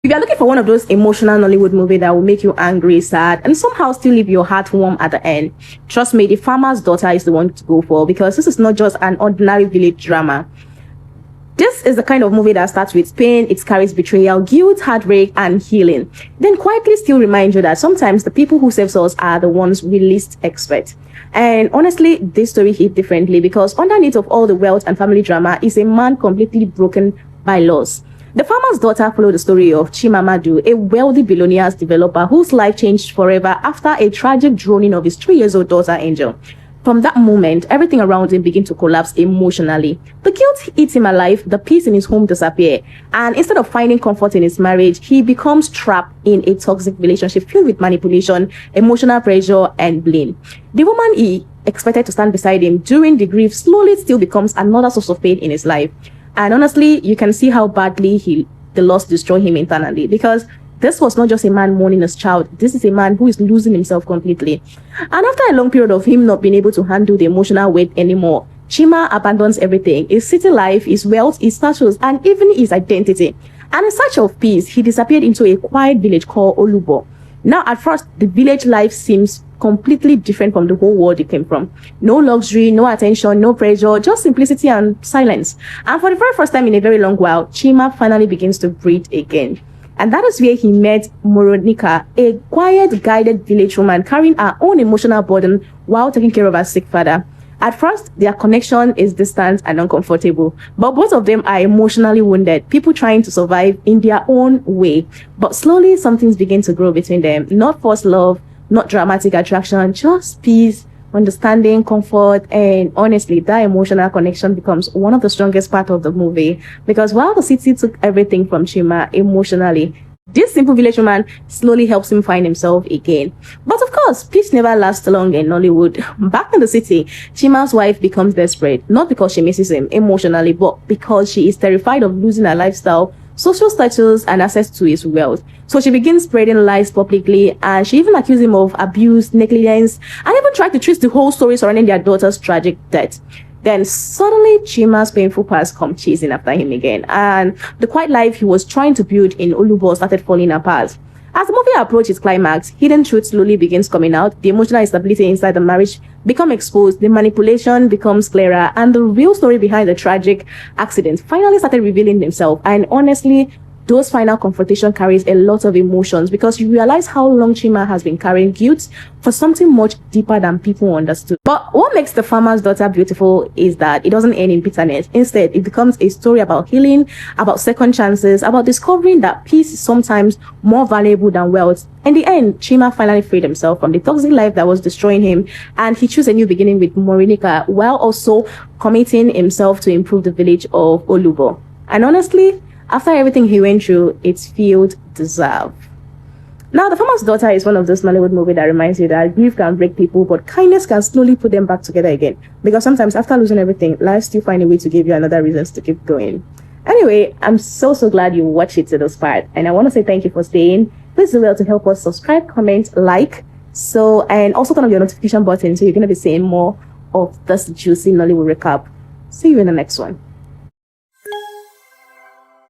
If you're looking for one of those emotional Nollywood movies that will make you angry, sad, and somehow still leave your heart warm at the end, trust me, The Farmer's Daughter is the one to go for, because this is not just an ordinary village drama. This is the kind of movie that starts with pain, it carries betrayal, guilt, heartbreak, and healing. Then quietly still remind you that sometimes the people who save us are the ones we least expect. And honestly, this story hit differently because underneath of all the wealth and family drama is a man completely broken by loss. The Farmer's Daughter followed the story of Chimamadu, a wealthy billionaire developer whose life changed forever after a tragic drowning of his 3-year-old daughter, Angel. From that moment, everything around him began to collapse emotionally. The guilt eats him alive, the peace in his home disappears, and instead of finding comfort in his marriage, he becomes trapped in a toxic relationship filled with manipulation, emotional pressure, and blame. The woman he expected to stand beside him during the grief slowly still becomes another source of pain in his life. And honestly, you can see how badly the loss destroyed him internally, because this was not just a man mourning his child. This is a man who is losing himself completely. And after a long period of him not being able to handle the emotional weight anymore, Chima abandons everything: his city life, his wealth, his status, and even his identity. And in search of peace, he disappeared into a quiet village called Olubo. Now, at first, the village life seems completely different from the whole world it came from. No luxury, no attention, no pressure, just simplicity and silence. And for the very first time in a very long while, Chima finally begins to breathe again. And that is where he met Moronika, a quiet, guided village woman carrying her own emotional burden while taking care of her sick father. At first, their connection is distant and uncomfortable, but both of them are emotionally wounded, people trying to survive in their own way. But slowly, some things begin to grow between them. Not forced love, not dramatic attraction, just peace, understanding, comfort, and honestly, that emotional connection becomes one of the strongest parts of the movie, because while the city took everything from Chima emotionally, this simple village woman slowly helps him find himself again. But of course, peace never lasts long in Nollywood. Back in the city, Chima's wife becomes desperate, not because she misses him emotionally, but because she is terrified of losing her lifestyle, social status, and access to his wealth. So she begins spreading lies publicly, and she even accused him of abuse, negligence, and even tried to twist the whole story surrounding their daughter's tragic death. Then suddenly, Chima's painful past come chasing after him again, and the quiet life he was trying to build in Olubo started falling apart. As the movie approaches its climax, hidden truth slowly begins coming out, the emotional instability inside the marriage becomes exposed, the manipulation becomes clearer, and the real story behind the tragic accident finally started revealing themselves. And honestly, those final confrontation carries a lot of emotions, because you realize how long Chima has been carrying guilt for something much deeper than people understood. But what makes The Farmer's Daughter beautiful is that it doesn't end in bitterness. Instead, it becomes a story about healing, about second chances, about discovering that peace is sometimes more valuable than wealth. In the end, Chima finally freed himself from the toxic life that was destroying him, and he chose a new beginning with Morinika, while also committing himself to improve the village of Olubo. And honestly, after everything he went through, it's felt deserved. Now, The Farmer's Daughter is one of those Nollywood movies that reminds you that grief can break people, but kindness can slowly put them back together again. Because sometimes after losing everything, life still finds a way to give you another reasons to keep going. Anyway, I'm so glad you watched it to this part, and I want to say thank you for staying. Please do well to help us subscribe, comment, like, and also turn on your notification button so you're going to be seeing more of this juicy Nollywood recap. See you in the next one.